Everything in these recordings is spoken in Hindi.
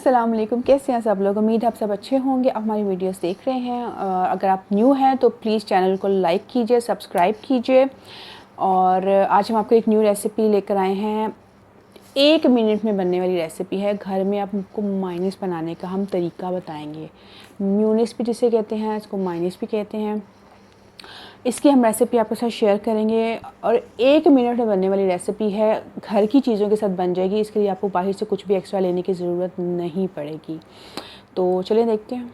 अस्सलाम वालेकुम, कैसे हैं सब लोग। उम्मीद है आप सब अच्छे होंगे। आप हमारी वीडियोस देख रहे हैं। अगर आप न्यू हैं तो प्लीज़ चैनल को लाइक कीजिए, सब्सक्राइब कीजिए। और आज हम आपको एक न्यू रेसिपी लेकर आए हैं। 1 मिनट में बनने वाली रेसिपी है। घर में आपको मायोनीज़ बनाने का हम तरीका बताएंगे। म्यूनिस भी जिसे कहते हैं, इसको मायोनीज़ भी कहते हैं। इसकी हम रेसिपी आपके साथ शेयर करेंगे और 1 मिनट में बनने वाली रेसिपी है। घर की चीज़ों के साथ बन जाएगी। इसके लिए आपको बाहर से कुछ भी एक्स्ट्रा लेने की ज़रूरत नहीं पड़ेगी। तो चलिए देखते हैं।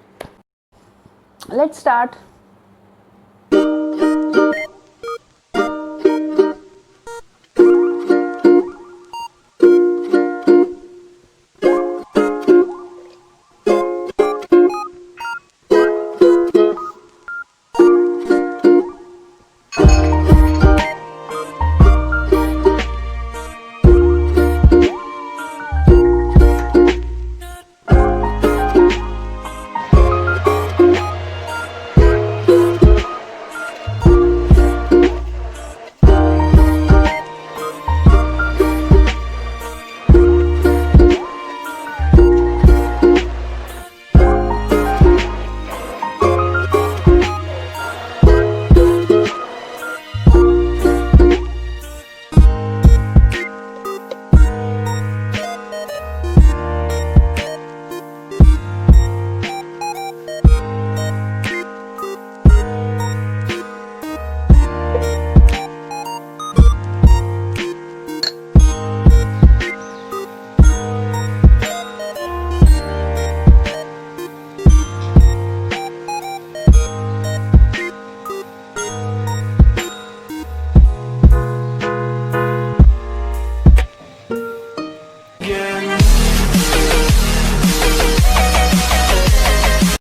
Let's start.